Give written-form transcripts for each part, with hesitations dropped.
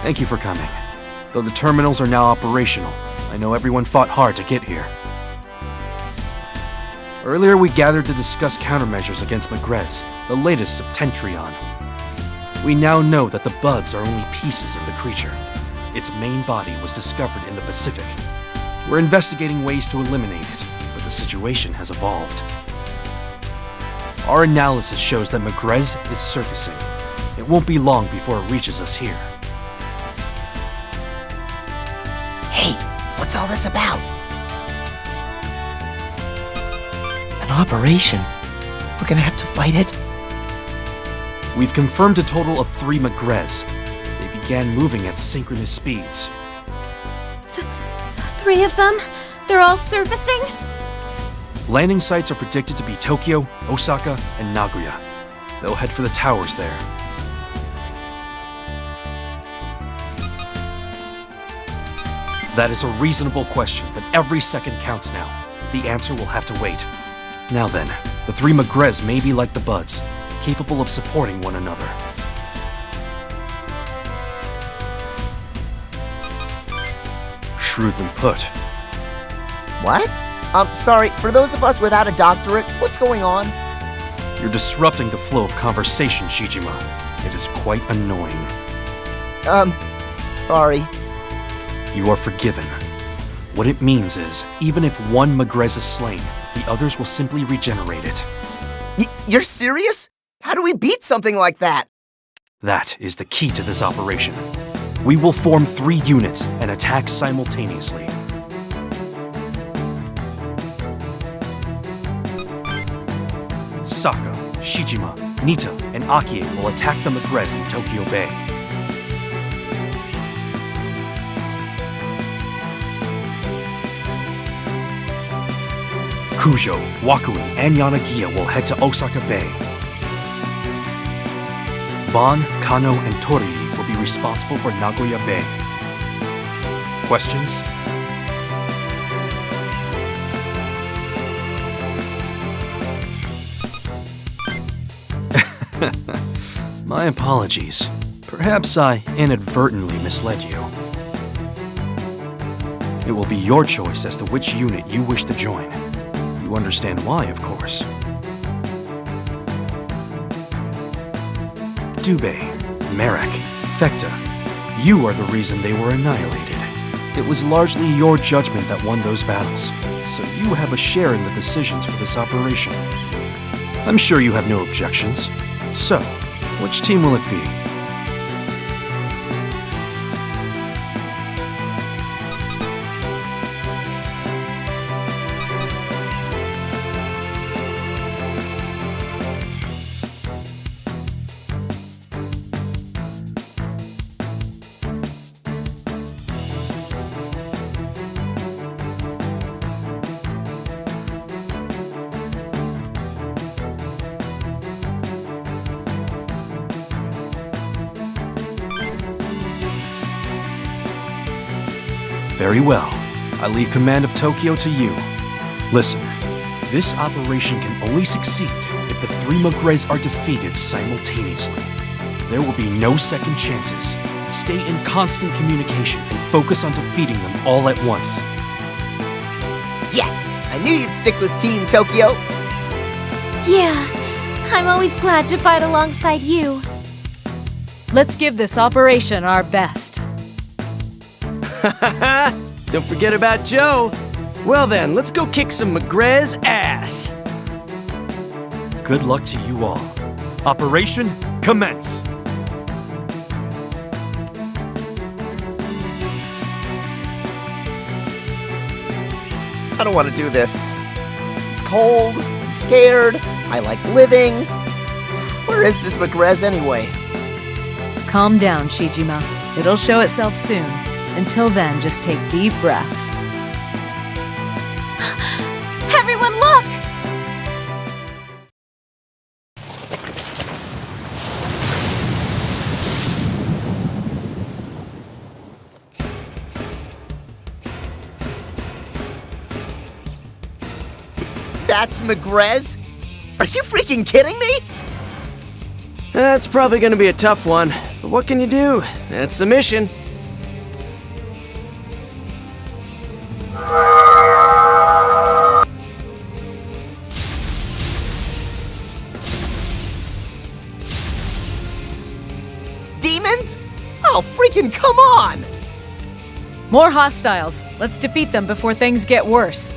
Thank you for coming. Though the terminals are now operational, I know everyone fought hard to get here. Earlier we gathered to discuss countermeasures against Megrez, the latest Septentrion. We now know that the buds are only pieces of the creature. Its main body was discovered in the Pacific. We're investigating ways to eliminate it, but the situation has evolved. Our analysis shows that Megrez is surfacing. It won't be long before it reaches us here. Hey, what's all this about? An operation? We're gonna have to fight it? We've confirmed a total of 3 Megrez. They began moving at synchronous speeds. 3 of them? They're all surfacing? Landing sites are predicted to be Tokyo, Osaka, and Nagoya. They'll head for the towers there. That is a reasonable question, but every second counts now. The answer will have to wait. Now then, the 3 Megrez may be like the buds, capable of supporting one another. Shrewdly put. What? Sorry, for those of us without a doctorate, what's going on? You're disrupting the flow of conversation, Shijima. It is quite annoying. Sorry. You are forgiven. What it means is, even if one Megrez is slain, the others will simply regenerate it. You're serious? How do we beat something like that? That is the key to this operation. We will form 3 units and attack simultaneously. Sako, Shijima, Nita, and Akie will attack the Megrez in Tokyo Bay. Kujo, Wakui, and Yanagiya will head to Osaka Bay. Ban, Kano, and Torii will be responsible for Nagoya Bay. Questions? My apologies. Perhaps I inadvertently misled you. It will be your choice as to which unit you wish to join. You understand why, of course. Dubei, Merak, Fekta, you are the reason they were annihilated. It was largely your judgment that won those battles, so you have a share in the decisions for this operation. I'm sure you have no objections. So, which team will it be? Very well. I leave command of Tokyo to you. Listen, this operation can only succeed if the 3 Megrez are defeated simultaneously. There will be no second chances. Stay in constant communication and focus on defeating them all at once. Yes! I knew you'd stick with Team Tokyo! Yeah, I'm always glad to fight alongside you. Let's give this operation our best. Don't forget about Joe. Well then, let's go kick some Megrez ass. Good luck to you all. Operation commence! I don't want to do this. It's cold, I'm scared, I like living. Where is this Megrez anyway? Calm down, Shijima. It'll show itself soon. Until then, just take deep breaths. Everyone look! That's Megrez? Are you freaking kidding me? That's probably gonna be a tough one. But what can you do? That's the mission. Demons? Oh, freaking come on! More hostiles. Let's defeat them before things get worse.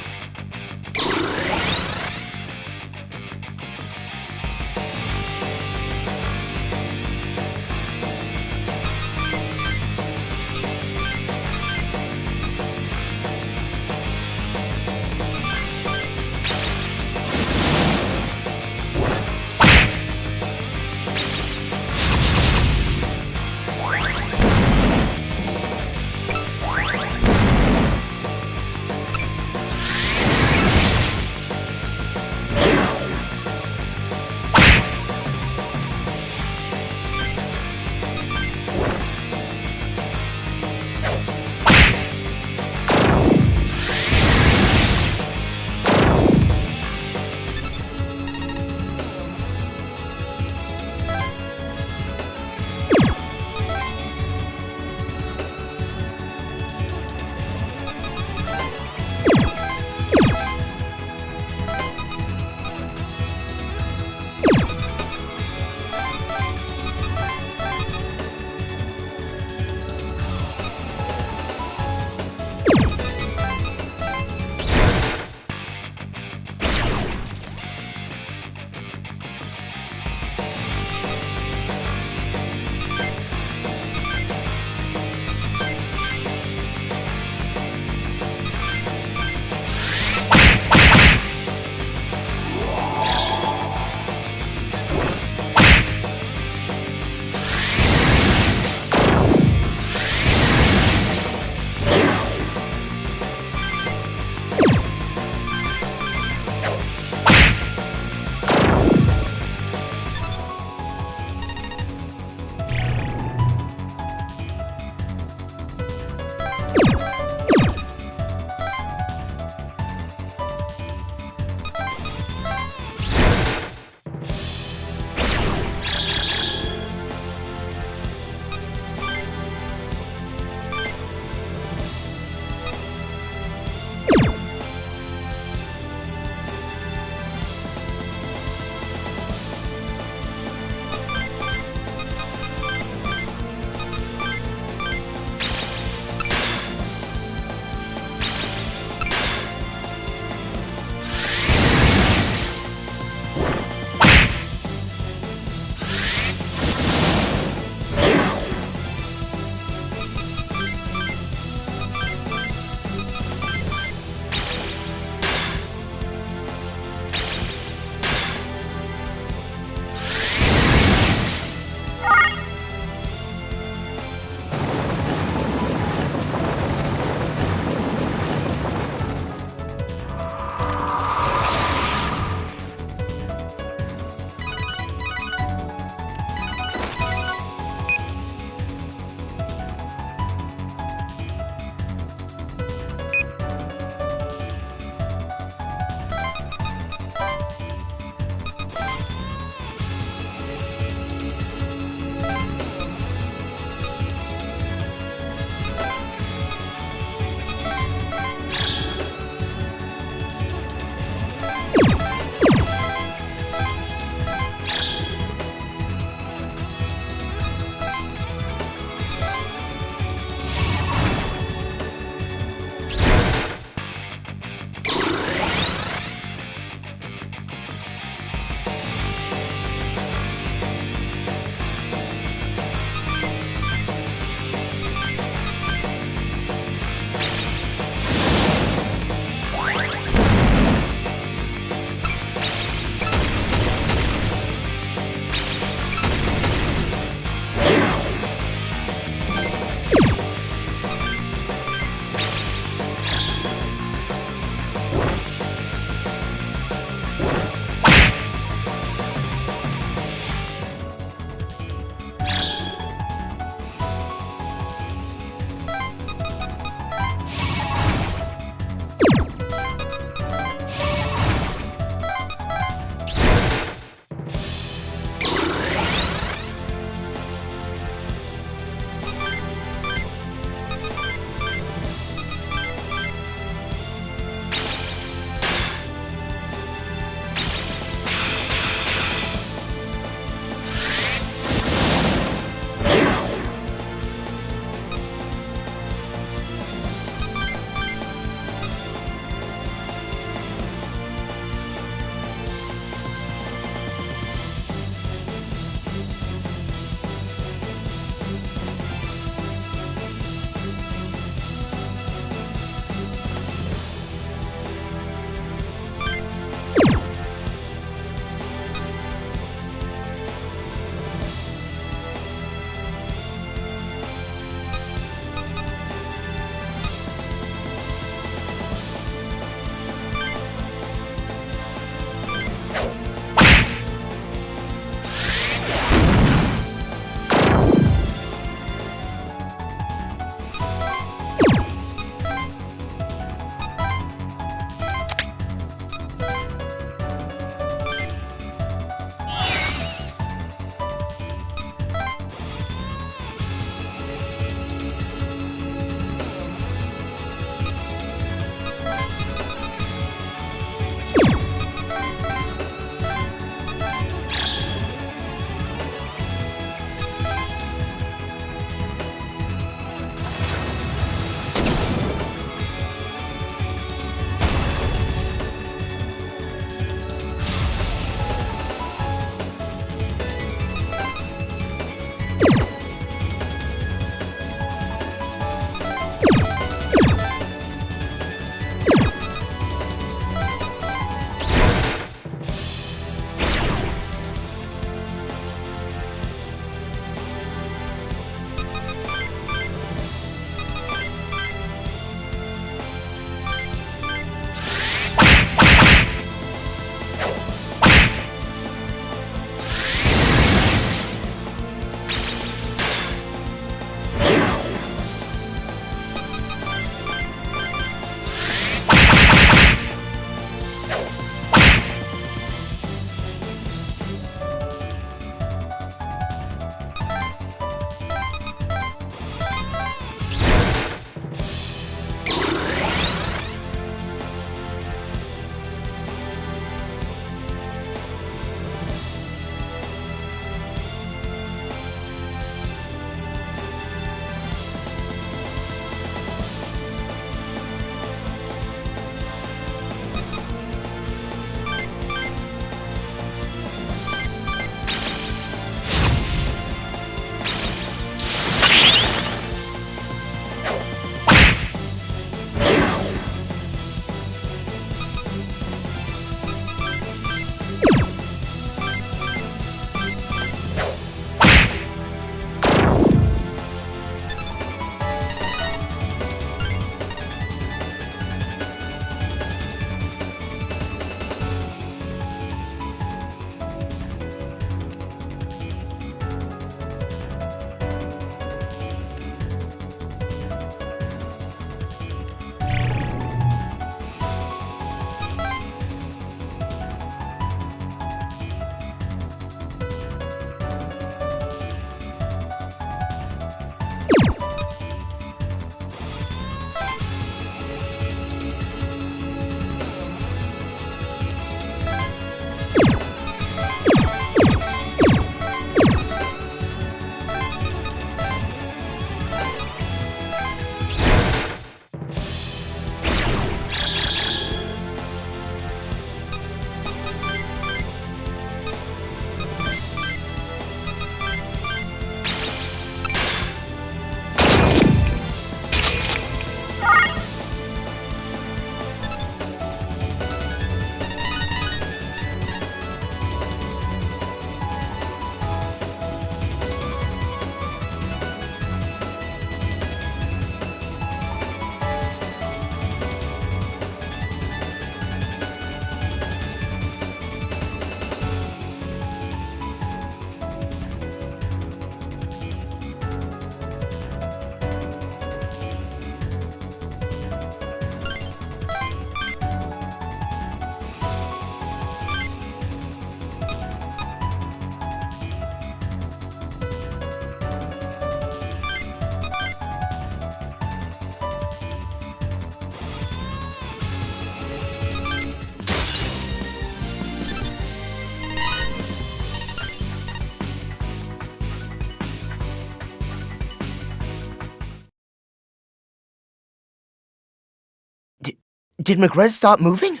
Did Megrez stop moving?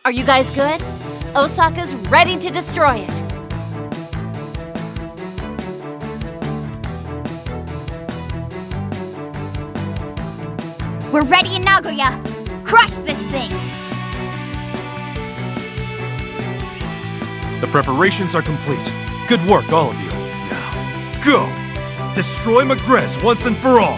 Are you guys good? Osaka's ready to destroy it. We're ready in Nagoya! Crush this thing! The preparations are complete. Good work, all of you. Now, go! Destroy Megrez once and for all!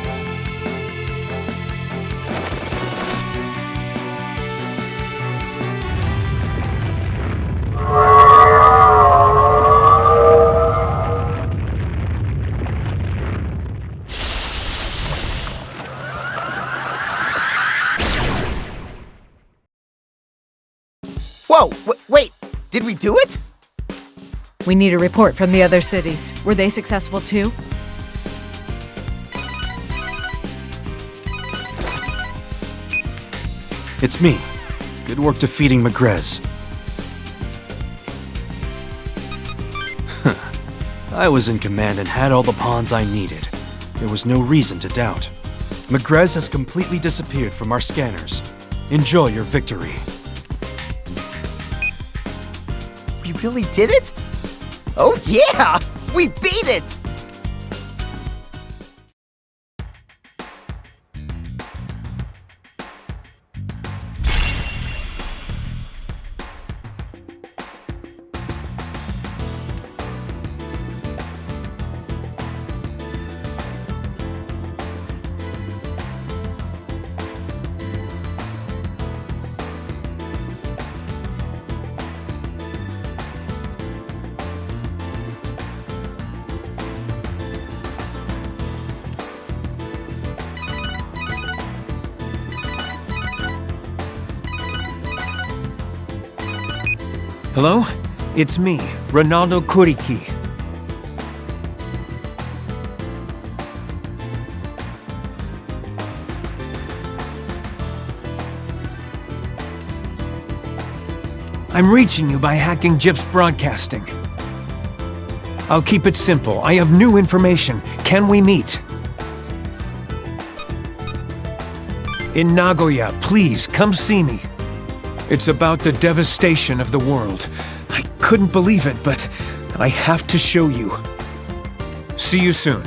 Whoa, wait, did we do it? We need a report from the other cities. Were they successful too? It's me. Good work defeating Megrez. I was in command and had all the pawns I needed. There was no reason to doubt. Megrez has completely disappeared from our scanners. Enjoy your victory. We really did it? Oh yeah! We beat it! Hello? It's me, Ronaldo Kuriki. I'm reaching you by hacking Jip's broadcasting. I'll keep it simple. I have new information. Can we meet? In Nagoya, please, come see me. It's about the devastation of the world. I couldn't believe it, but I have to show you. See you soon.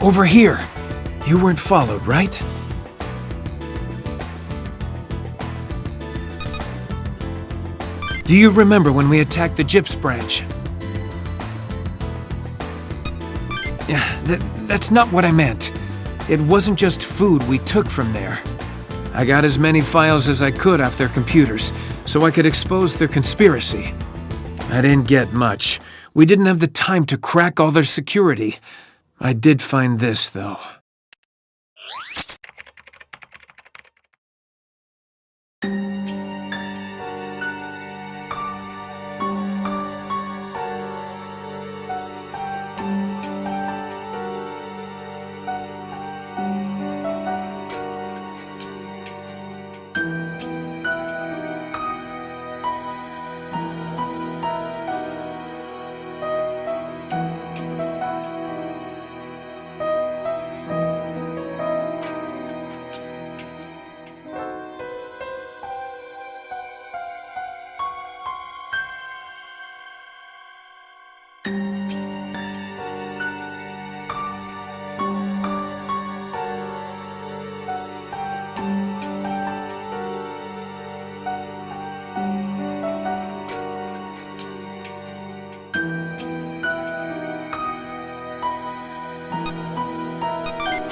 over here. You weren't followed, right? Do you remember when we attacked the Gyps branch? Yeah, that's not what I meant. It wasn't just food we took from there. I got as many files as I could off their computers, so I could expose their conspiracy. I didn't get much. We didn't have the time to crack all their security. I did find this, though.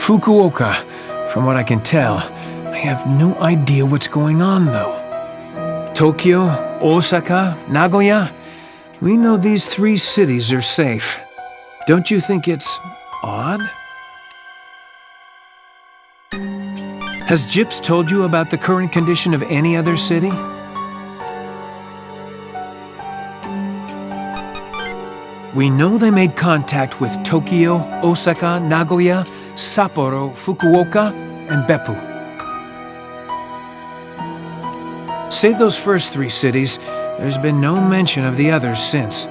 Fukuoka. From what I can tell, I have no idea what's going on, though. Tokyo, Osaka, Nagoya? We know these 3 cities are safe. Don't you think it's odd? Has Gyps told you about the current condition of any other city? We know they made contact with Tokyo, Osaka, Nagoya, Sapporo, Fukuoka, and Beppu. Save those first 3 cities, there's been no mention of the others since.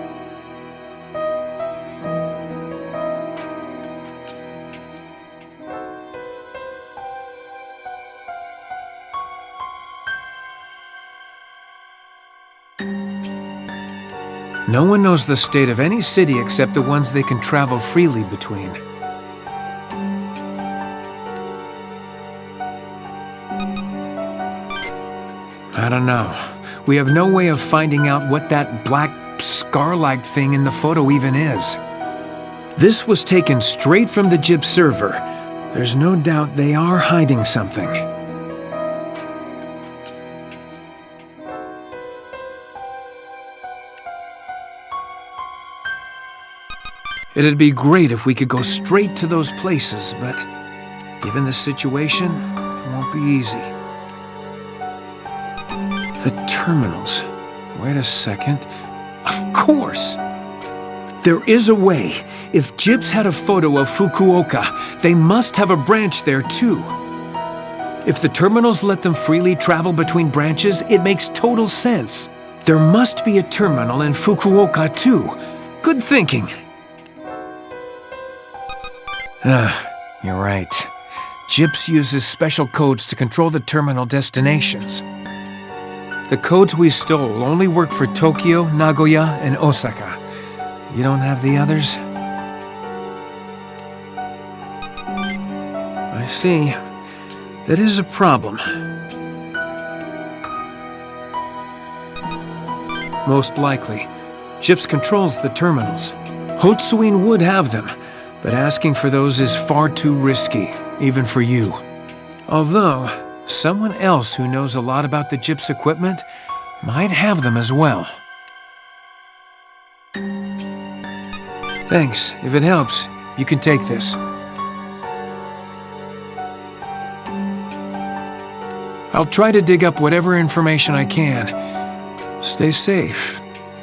No one knows the state of any city except the ones they can travel freely between. I don't know. We have no way of finding out what that black scar-like thing in the photo even is. This was taken straight from the Gyps server. There's no doubt they are hiding something. It'd be great if we could go straight to those places, but given the situation, it won't be easy. The terminals. Wait a second. Of course! There is a way. If Gyps had a photo of Fukuoka, they must have a branch there too. If the terminals let them freely travel between branches, it makes total sense. There must be a terminal in Fukuoka too. Good thinking. You're right. Gyps uses special codes to control the terminal destinations. The codes we stole only work for Tokyo, Nagoya, and Osaka. You don't have the others? I see. That is a problem. Most likely, Gyps controls the terminals. Hotsuin would have them, but asking for those is far too risky, even for you. Although, someone else who knows a lot about the Gyps equipment might have them as well. Thanks. If it helps, you can take this. I'll try to dig up whatever information I can. Stay safe.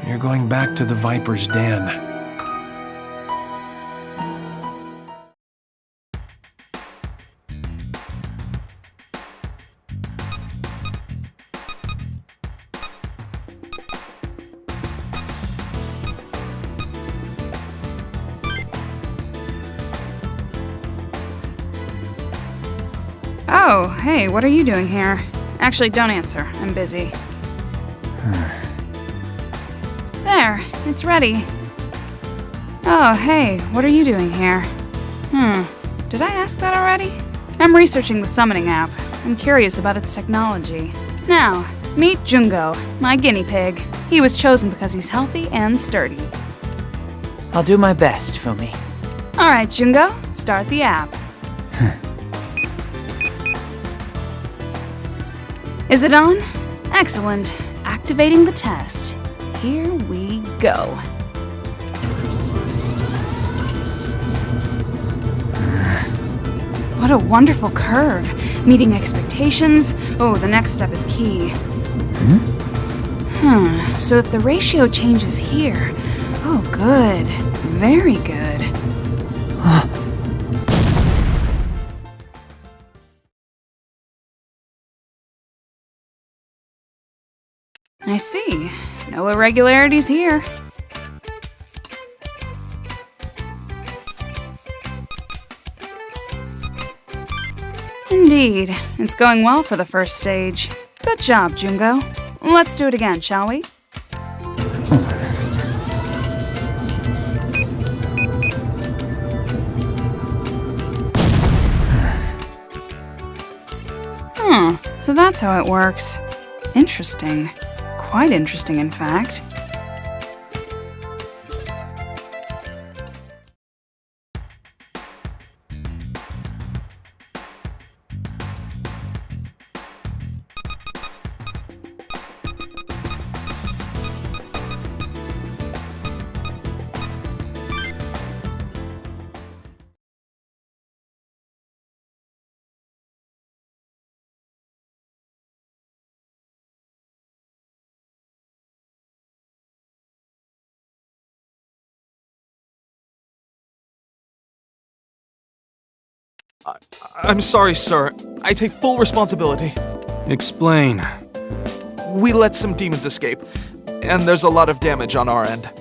You're going back to the Viper's Den. Oh, hey, what are you doing here? Actually, don't answer. I'm busy. There, it's ready. Oh, hey, what are you doing here? did I ask that already? I'm researching the summoning app. I'm curious about its technology. Now, meet Jungo, my guinea pig. He was chosen because he's healthy and sturdy. I'll do my best, Fumi. All right, Jungo, start the app. Is it on? Excellent. Activating the test. Here we go. What a wonderful curve. Meeting expectations. Oh, the next step is key. So if the ratio changes here. Oh, good. Very good. I see. No irregularities here. Indeed. It's going well for the first stage. Good job, Jungo. Let's do it again, shall we? So that's how it works. Interesting. Quite interesting, in fact. I'm sorry, sir. I take full responsibility. Explain. We let some demons escape, and there's a lot of damage on our end.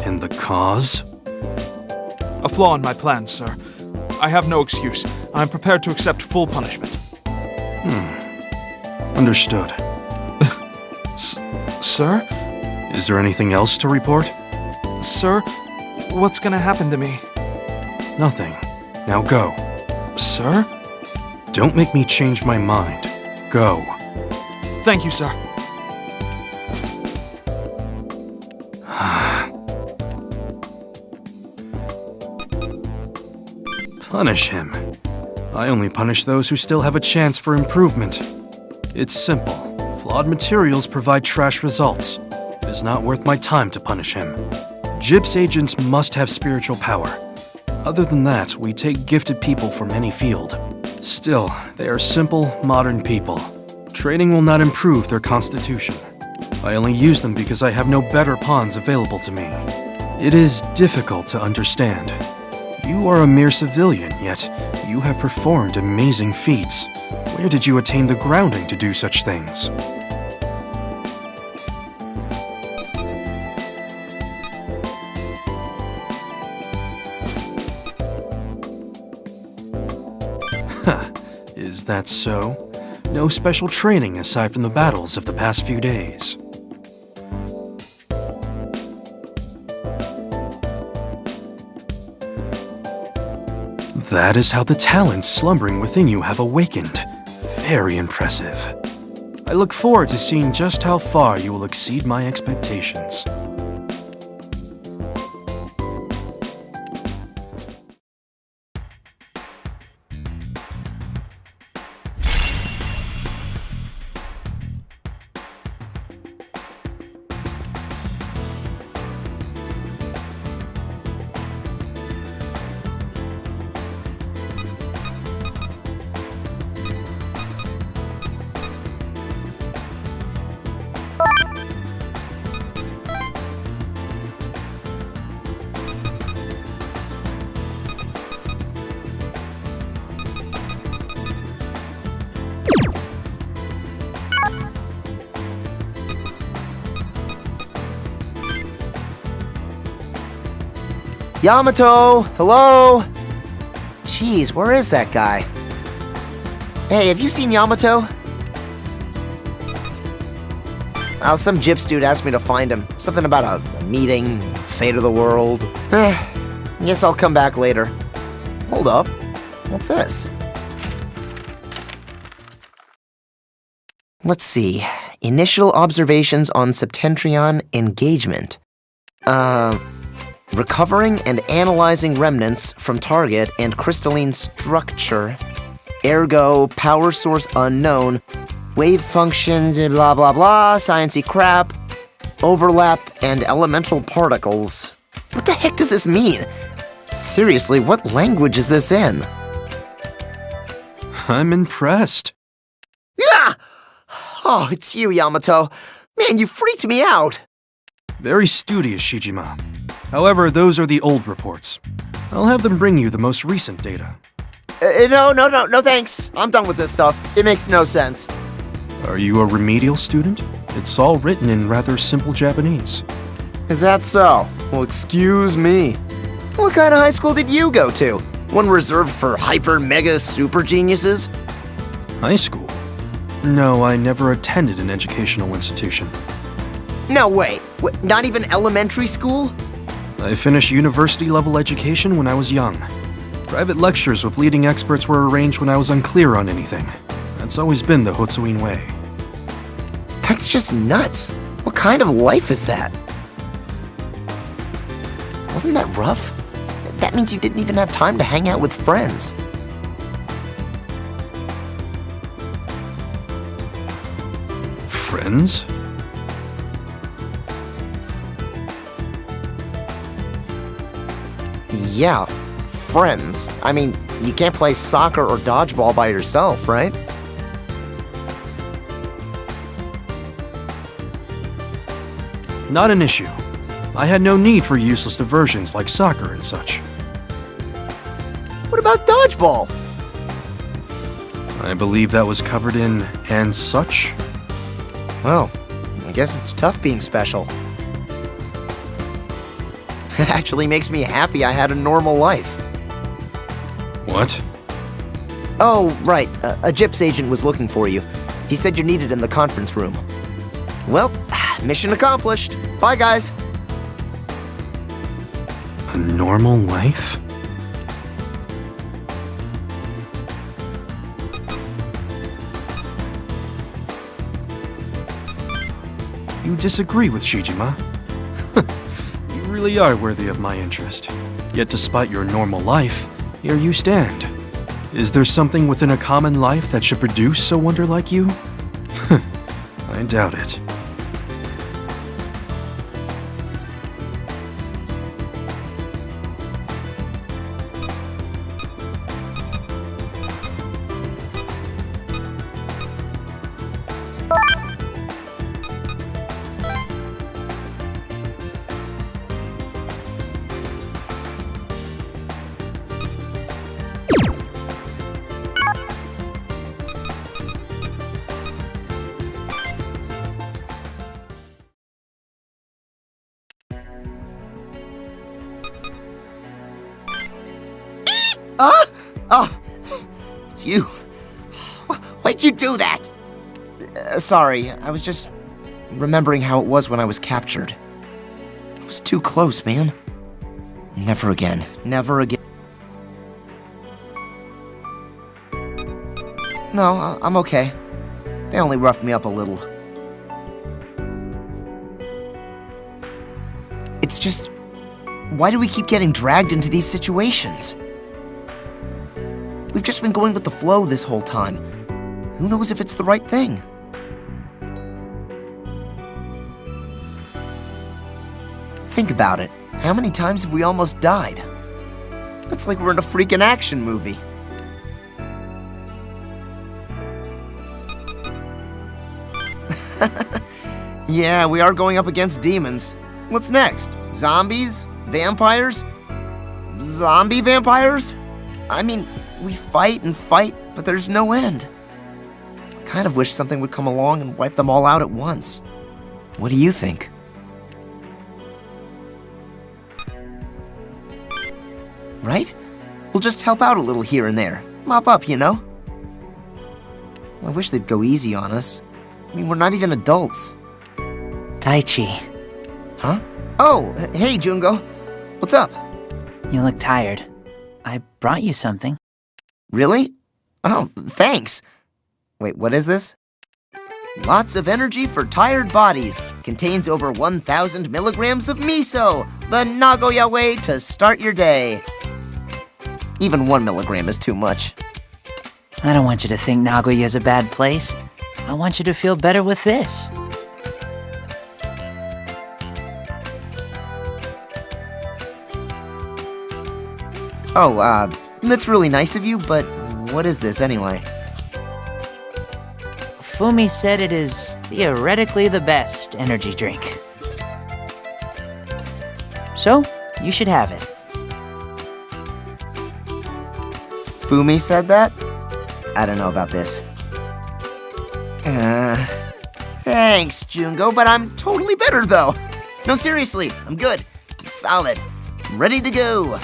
And the cause? A flaw in my plans, sir. I have no excuse. I'm prepared to accept full punishment. Understood. Sir? Is there anything else to report? Sir? What's gonna happen to me? Nothing. Now go. Sir? Don't make me change my mind. Go. Thank you, sir. Punish him. I only punish those who still have a chance for improvement. It's simple. Flawed materials provide trash results. It is not worth my time to punish him. GIPS agents must have spiritual power. Other than that, we take gifted people from any field. Still, they are simple, modern people. Training will not improve their constitution. I only use them because I have no better pawns available to me. It is difficult to understand. You are a mere civilian, yet you have performed amazing feats. Where did you attain the grounding to do such things? Is that so? No special training aside from the battles of the past few days. That is how the talents slumbering within you have awakened. Very impressive. I look forward to seeing just how far you will exceed my expectations. Yamato! Hello? Jeez, where is that guy? Hey, have you seen Yamato? Oh, some gyps dude asked me to find him. Something about a meeting, fate of the world. Guess I'll come back later. Hold up. What's this? Let's see. Initial observations on Septentrion engagement. Recovering and analyzing remnants from target and crystalline structure. Ergo, power source unknown. Wave functions, blah blah blah, sciencey crap. Overlap and elemental particles. What the heck does this mean? Seriously, what language is this in? I'm impressed. Yeah! Oh, it's you, Yamato. Man, you freaked me out. Very studious, Shijima. However, those are the old reports. I'll have them bring you the most recent data. No thanks. I'm done with this stuff. It makes no sense. Are you a remedial student? It's all written in rather simple Japanese. Is that so? Well, excuse me. What kind of high school did you go to? One reserved for hyper mega super geniuses? High school? No, I never attended an educational institution. No way. Not even elementary school? I finished university-level education when I was young. Private lectures with leading experts were arranged when I was unclear on anything. That's always been the Hotsuin way. That's just nuts. What kind of life is that? Wasn't that rough? That means you didn't even have time to hang out with friends. Friends? Yeah, friends. I mean, you can't play soccer or dodgeball by yourself, right? Not an issue. I had no need for useless diversions like soccer and such. What about dodgeball? I believe that was covered in and such. Well, I guess it's tough being special. It actually makes me happy I had a normal life. What? Oh, right. A GIPS agent was looking for you. He said you're needed in the conference room. Well, mission accomplished. Bye, guys. A normal life? You disagree with Shijima? You really are worthy of my interest. Yet despite your normal life, here you stand. Is there something within a common life that should produce a wonder like you? I doubt it. Oh, it's you. Why'd you do that? Sorry, I was just remembering how it was when I was captured. I was too close, man. Never again. Never again. No, I'm okay. They only roughed me up a little. It's just, why do we keep getting dragged into these situations? We've just been going with the flow this whole time. Who knows if it's the right thing? Think about it. How many times have we almost died? It's like we're in a freaking action movie. Yeah, we are going up against demons. What's next? Zombies? Vampires? Zombie vampires? I mean, we fight and fight, but there's no end. I kind of wish something would come along and wipe them all out at once. What do you think? Right? We'll just help out a little here and there. Mop up, you know? I wish they'd go easy on us. I mean, we're not even adults. Daichi. Huh? Oh, hey, Jungo. What's up? You look tired. I brought you something. Really? Oh, thanks. Wait, what is this? Lots of energy for tired bodies. Contains over 1,000 milligrams of miso. The Nagoya way to start your day. Even 1 milligram is too much. I don't want you to think Nagoya's a bad place. I want you to feel better with this. Oh, that's really nice of you, but what is this anyway? Fumi said it is theoretically the best energy drink. So, you should have it. Fumi said that? I don't know about this. Thanks, Jungo, but I'm totally better though. No, seriously, I'm good. I'm solid. I'm ready to go.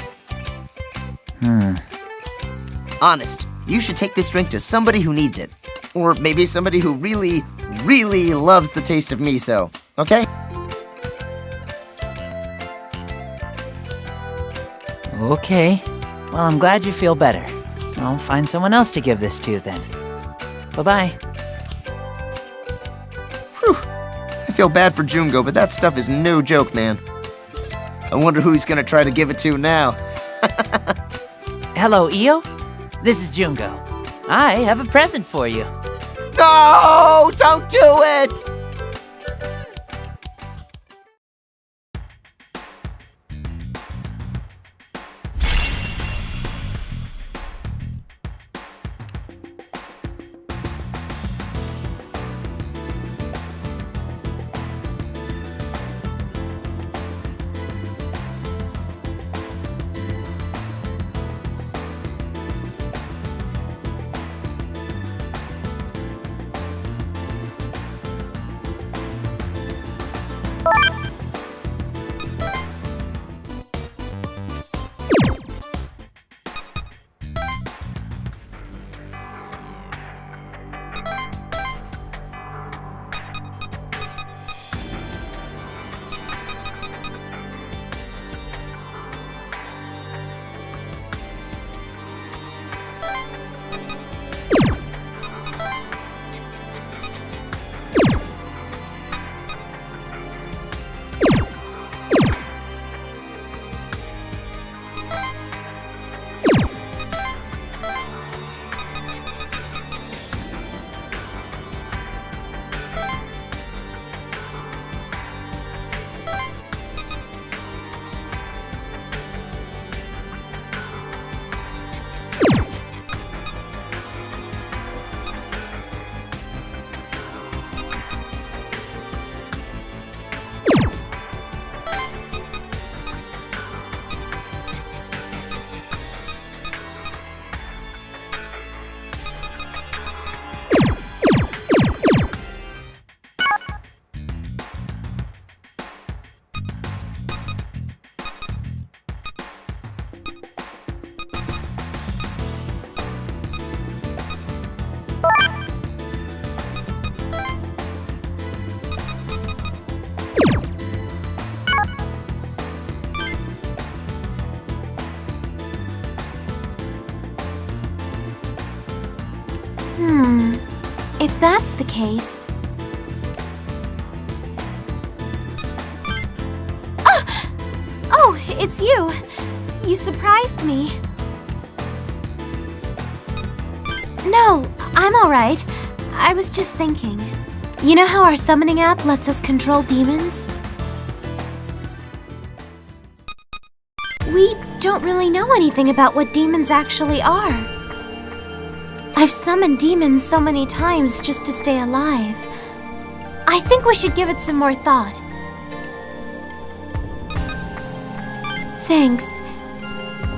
Honest, you should take this drink to somebody who needs it. Or maybe somebody who really, really loves the taste of miso, okay? Okay. Well, I'm glad you feel better. I'll find someone else to give this to then. Bye-bye. Whew. I feel bad for Jungo, but that stuff is no joke, man. I wonder who he's gonna try to give it to now. Hello, Io? This is Jungo. I have a present for you. No! Don't do it! If that's the case... Oh, it's you. You surprised me. No, I'm alright. I was just thinking. You know how our summoning app lets us control demons? We don't really know anything about what demons actually are. I've summoned demons so many times just to stay alive. I think we should give it some more thought. Thanks.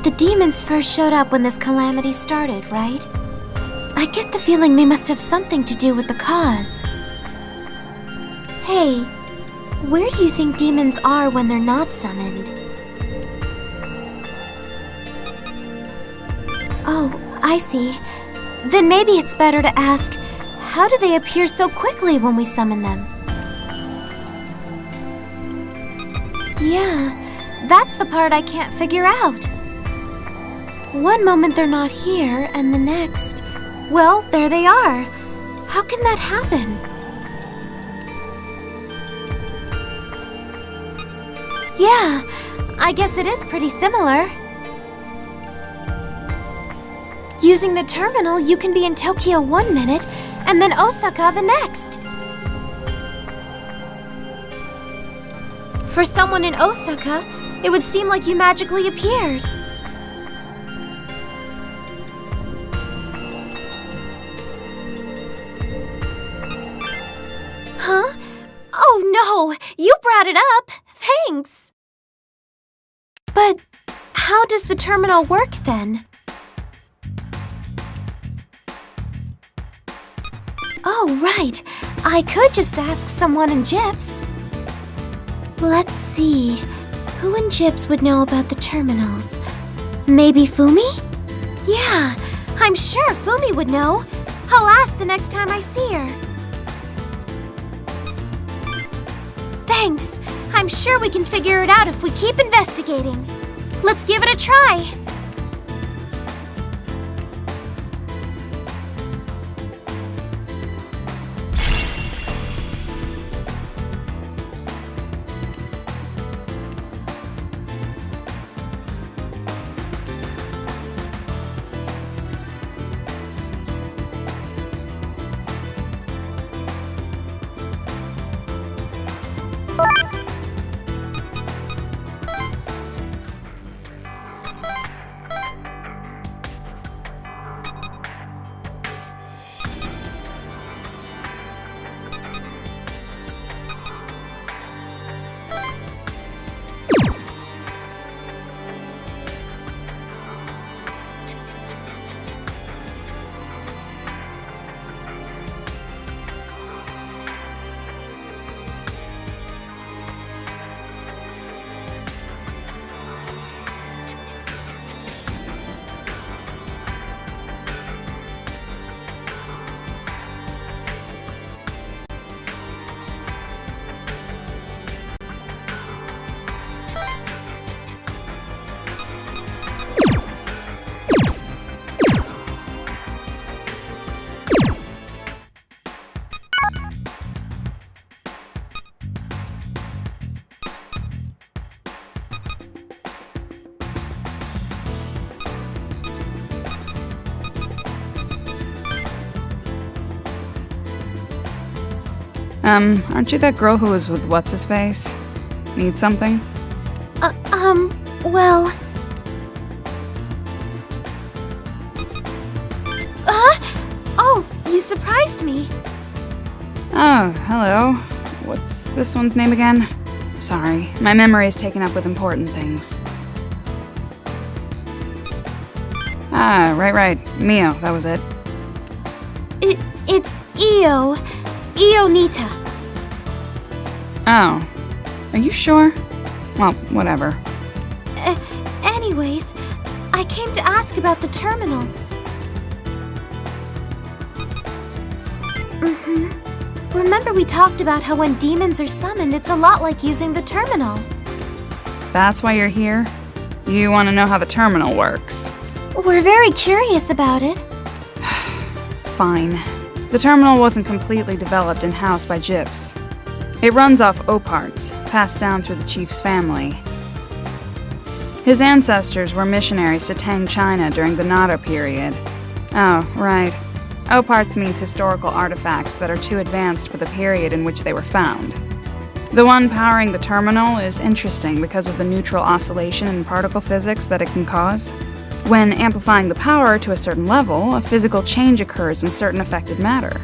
The demons first showed up when this calamity started, right? I get the feeling they must have something to do with the cause. Hey, where do you think demons are when they're not summoned? Oh, I see. Then maybe it's better to ask, how do they appear so quickly when we summon them? Yeah, that's the part I can't figure out. One moment they're not here, and the next, well, there they are. How can that happen? Yeah, I guess it is pretty similar. Using the terminal, you can be in Tokyo 1 minute, and then Osaka the next. For someone in Osaka, it would seem like you magically appeared. Huh? Oh no! You brought it up! Thanks! But how does the terminal work then? Oh, right. I could just ask someone in Gyps. Let's see. Who in Gyps would know about the terminals? Maybe Fumi? Yeah, I'm sure Fumi would know. I'll ask the next time I see her. Thanks. I'm sure we can figure it out if we keep investigating. Let's give it a try. Aren't you that girl who was with what's-his-face? Need something? Well... Oh, you surprised me. Oh, hello. What's this one's name again? Sorry, my memory is taken up with important things. Ah, right. Mio, that was it. It's Io. Io Nita. Oh. Are you sure? Well, whatever. Anyways, I came to ask about the terminal. Remember we talked about how when demons are summoned, it's a lot like using the terminal. That's why you're here? You want to know how the terminal works? We're very curious about it. Fine. The terminal wasn't completely developed in-house by Gyps. It runs off O-parts, passed down through the chief's family. His ancestors were missionaries to Tang China during the Nara period. Oh, right. O-parts means historical artifacts that are too advanced for the period in which they were found. The one powering the terminal is interesting because of the neutral oscillation in particle physics that it can cause. When amplifying the power to a certain level, a physical change occurs in certain affected matter.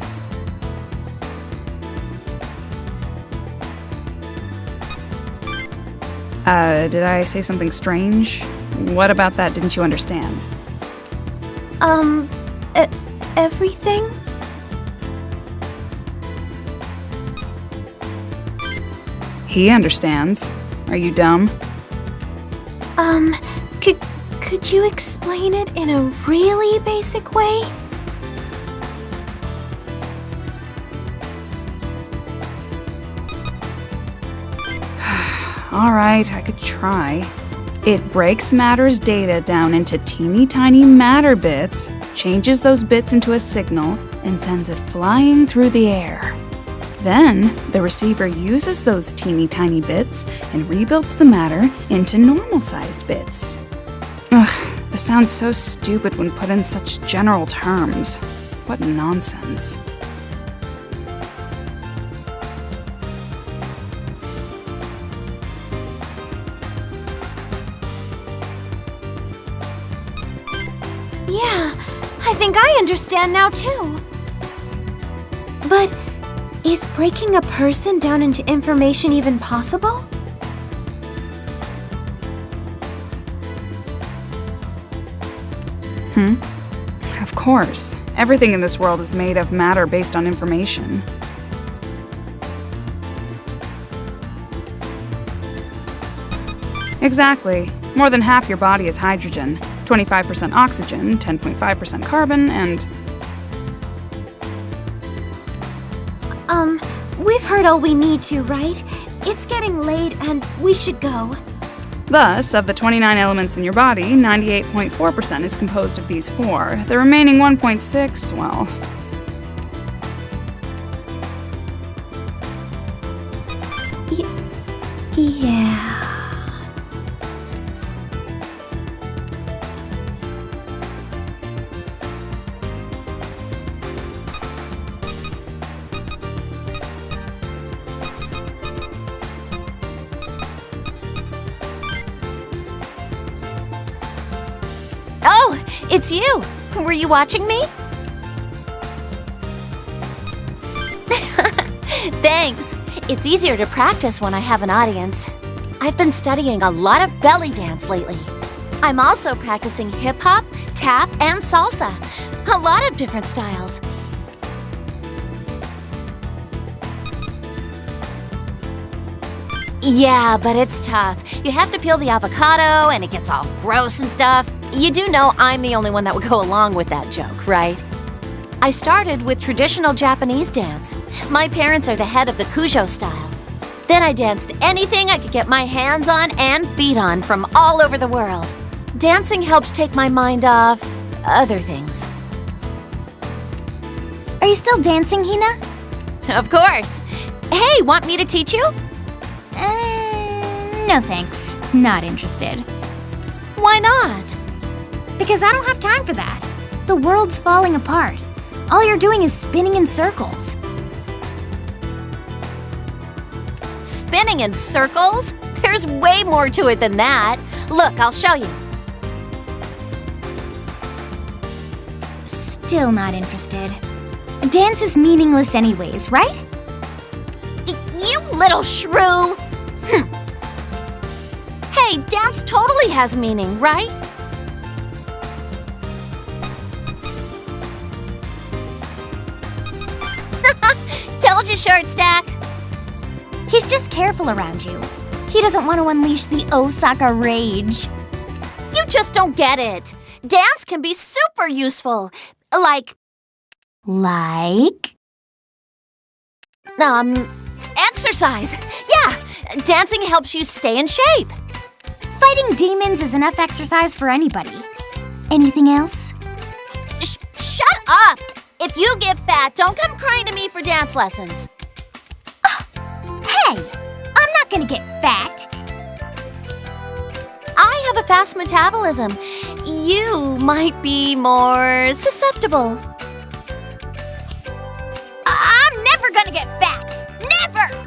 Did I say something strange? What about that didn't you understand? Everything? He understands. Are you dumb? Could you explain it in a really basic way? Alright, I could try. It breaks matter's data down into teeny tiny matter bits, changes those bits into a signal, and sends it flying through the air. Then, the receiver uses those teeny tiny bits and rebuilds the matter into normal-sized bits. Ugh, this sounds so stupid when put in such general terms. What nonsense. Yeah, I think I understand now too. But is breaking a person down into information even possible? Of course. Everything in this world is made of matter based on information. Exactly. More than half your body is hydrogen, 25% oxygen, 10.5% carbon, and... We've heard all we need to, right? It's getting late and we should go. Thus, of the 29 elements in your body, 98.4% is composed of these four. The remaining 1.6, well... Yeah... Oh, it's you! Were you watching me? Thanks. It's easier to practice when I have an audience. I've been studying a lot of belly dance lately. I'm also practicing hip-hop, tap, and salsa. A lot of different styles. Yeah, but it's tough. You have to peel the avocado, and it gets all gross and stuff. You do know I'm the only one that would go along with that joke, right? I started with traditional Japanese dance. My parents are the head of the Kujo style. Then I danced anything I could get my hands on and feet on from all over the world. Dancing helps take my mind off other things. Are you still dancing, Hina? Of course. Hey, want me to teach you? No thanks. Not interested. Why not? Because I don't have time for that. The world's falling apart. All you're doing is spinning in circles. Spinning in circles? There's way more to it than that. Look, I'll show you. Still not interested. Dance is meaningless anyways, right? You little shrew! Hey, dance totally has meaning, right? Told you, short stack. He's just careful around you. He doesn't want to unleash the Osaka rage. You just don't get it. Dance can be super useful. Like... exercise. Yeah, dancing helps you stay in shape. Fighting demons is enough exercise for anybody. Anything else? Shut up! If you get fat, don't come crying to me for dance lessons. Hey, I'm not gonna get fat. I have a fast metabolism. You might be more susceptible. I'm never gonna get fat. Never!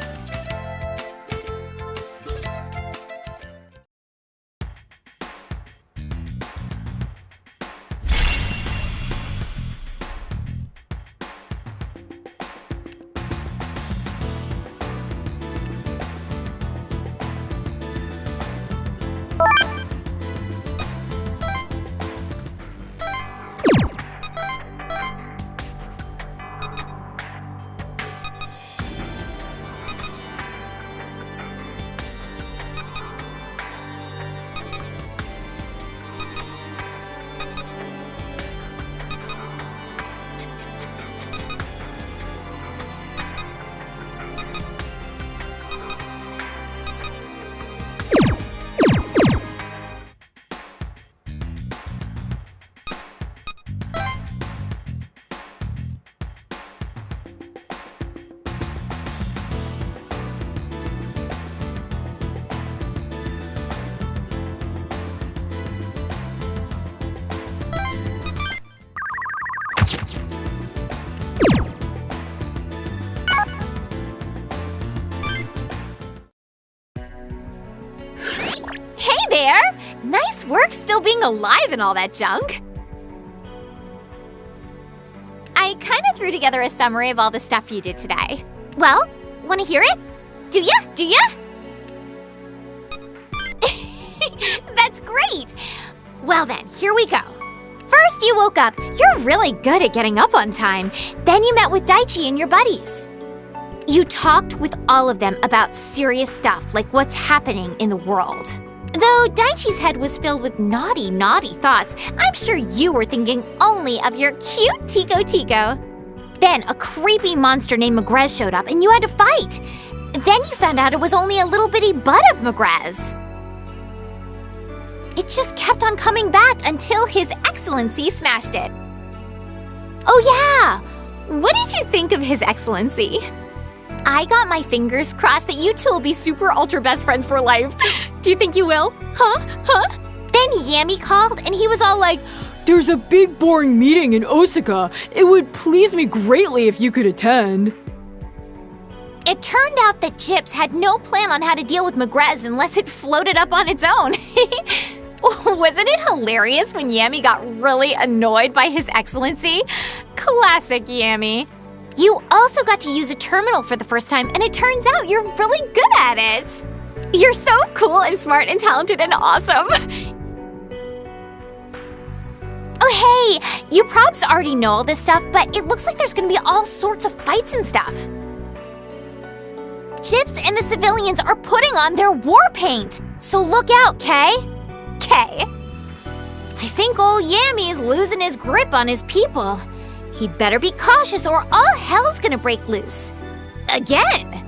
there! Nice work still being alive and all that junk. I kinda threw together a summary of all the stuff you did today. Well, wanna hear it? Do ya? Do ya? That's great! Well then, here we go. First you woke up. You're really good at getting up on time. Then you met with Daichi and your buddies. You talked with all of them about serious stuff like what's happening in the world. Though Daichi's head was filled with naughty, naughty thoughts, I'm sure you were thinking only of your cute Tico. Then a creepy monster named Megrez showed up and you had to fight. Then you found out it was only a little bitty bud of Megrez. It just kept on coming back until His Excellency smashed it. Oh yeah! What did you think of His Excellency? I got my fingers crossed that you two will be super ultra best friends for life. Do you think you will? Huh? Then Yami called and he was all like, "There's a big boring meeting in Osaka. It would please me greatly if you could attend." It turned out that Gyps had no plan on how to deal with Megrez unless it floated up on its own. Wasn't it hilarious when Yami got really annoyed by His Excellency? Classic Yami. You also got to use a terminal for the first time, and it turns out you're really good at it. You're so cool and smart and talented and awesome. Oh hey, you probs already know all this stuff, but it looks like there's gonna be all sorts of fights and stuff. Gyps and the civilians are putting on their war paint, so look out, Kay? Kay. I think old Yami's losing his grip on his people. He'd better be cautious or all hell's gonna break loose. Again.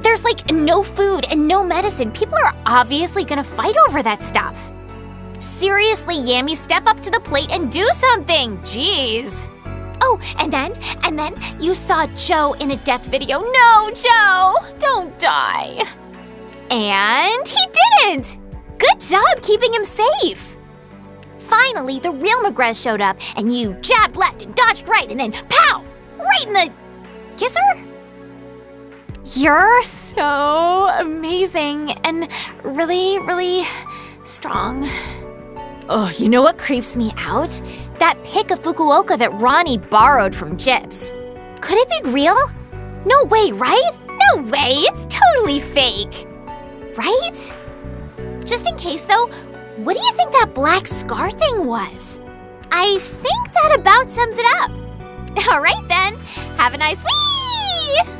There's like no food and no medicine. People are obviously gonna fight over that stuff. Seriously, Yami, step up to the plate and do something. Jeez. Oh, and then you saw Joe in a death video. No, Joe, don't die. And he didn't. Good job keeping him safe. Finally, the real Megrez showed up, and you jabbed left and dodged right, and then pow! Right in the kisser? You're so amazing and really, really strong. Oh, you know what creeps me out? That pic of Fukuoka that Ronnie borrowed from Gyps. Could it be real? No way, right? No way, it's totally fake. Right? Just in case though, what do you think that black scar thing was? I think that about sums it up. All right then, have a nice wee!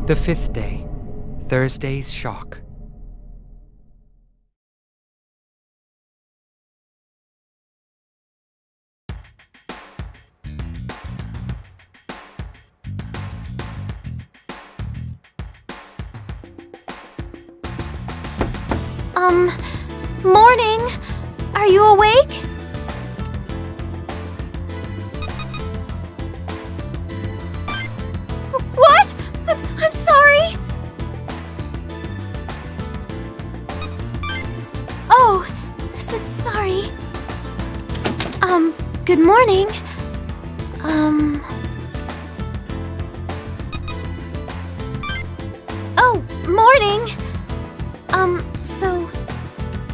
The 5th day, Thursday's shock. Morning. Are you awake? What? I'm sorry. Oh, sorry. Good morning. Oh, morning. So,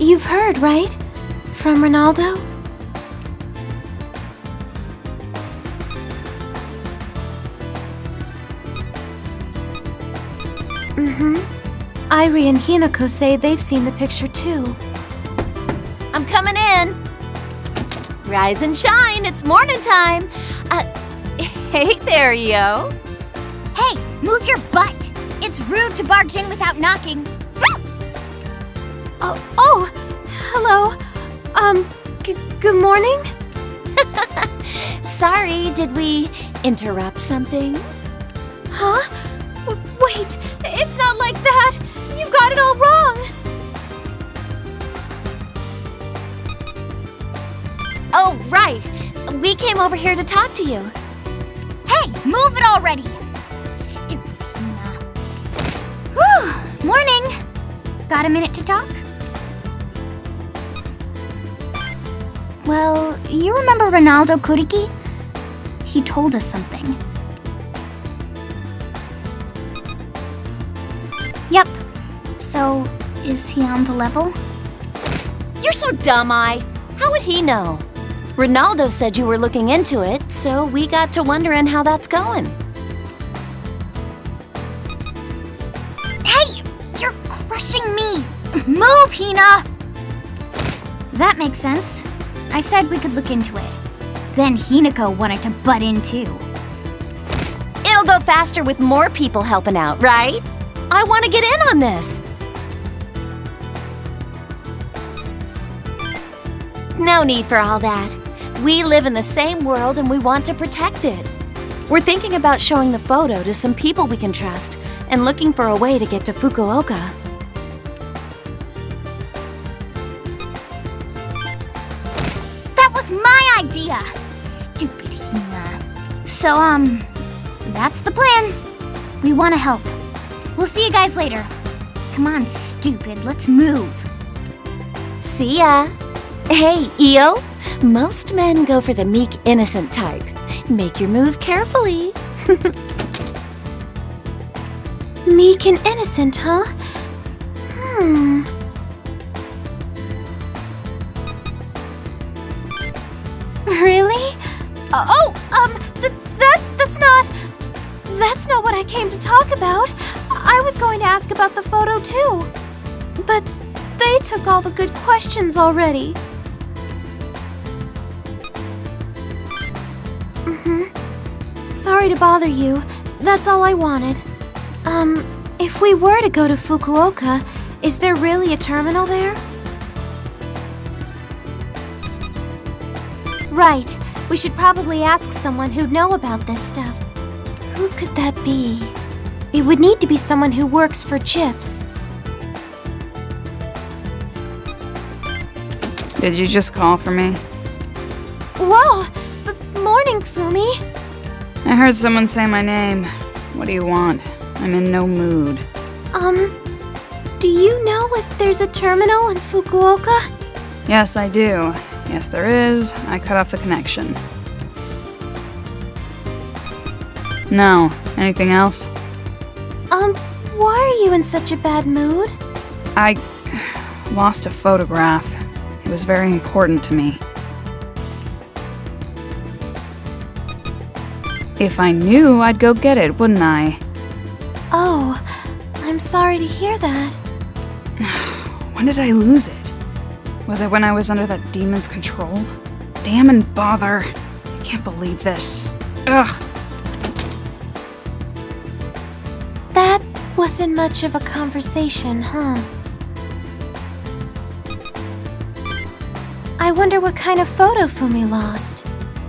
you've heard, right? From Ronaldo? Irie and Hinako say they've seen the picture too. I'm coming in. Rise and shine, it's morning time. Hey there, Yo. Hey, move your butt. It's rude to barge in without knocking. Oh, hello. Good morning? Sorry, did we interrupt something? Huh? Wait, it's not like that. You've got it all wrong. Oh, right. We came over here to talk to you. Hey, move it already. Stupid Hina. Whew, morning. Got a minute to talk? Well, you remember Ronaldo Kuriki? He told us something. Yep. So, is he on the level? You're so dumb, How would he know? Ronaldo said you were looking into it, so we got to wondering how that's going. Hey! You're crushing me! Move, Hina! That makes sense. I said we could look into it. Then Hinako wanted to butt in too. It'll go faster with more people helping out, right? I want to get in on this. No need for all that. We live in the same world and we want to protect it. We're thinking about showing the photo to some people we can trust and looking for a way to get to Fukuoka. That was my idea! Stupid Hina. So, that's the plan. We want to help. We'll see you guys later. Come on, stupid, let's move. See ya. Hey, Io. Most men go for the meek, innocent type. Make your move carefully. Meek and innocent, huh? Really? That's not what I came to talk about. I was going to ask about the photo too. But they took all the good questions already. Sorry to bother you. That's all I wanted. If we were to go to Fukuoka, is there really a terminal there? Right. We should probably ask someone who'd know about this stuff. Who could that be? It would need to be someone who works for Chips. Did you just call for me? Whoa! Morning, Fumi. I heard someone say my name. What do you want? I'm in no mood. Do you know if there's a terminal in Fukuoka? Yes, I do. Yes, there is. I cut off the connection. No. Anything else? Why are you in such a bad mood? I lost a photograph. It was very important to me. If I knew, I'd go get it, wouldn't I? Oh, I'm sorry to hear that. When did I lose it? Was it when I was under that demon's control? Damn and bother. I can't believe this. Ugh. That wasn't much of a conversation, huh? I wonder what kind of photo Fumi lost.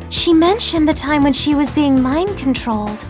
She mentioned the time when she was being mind-controlled.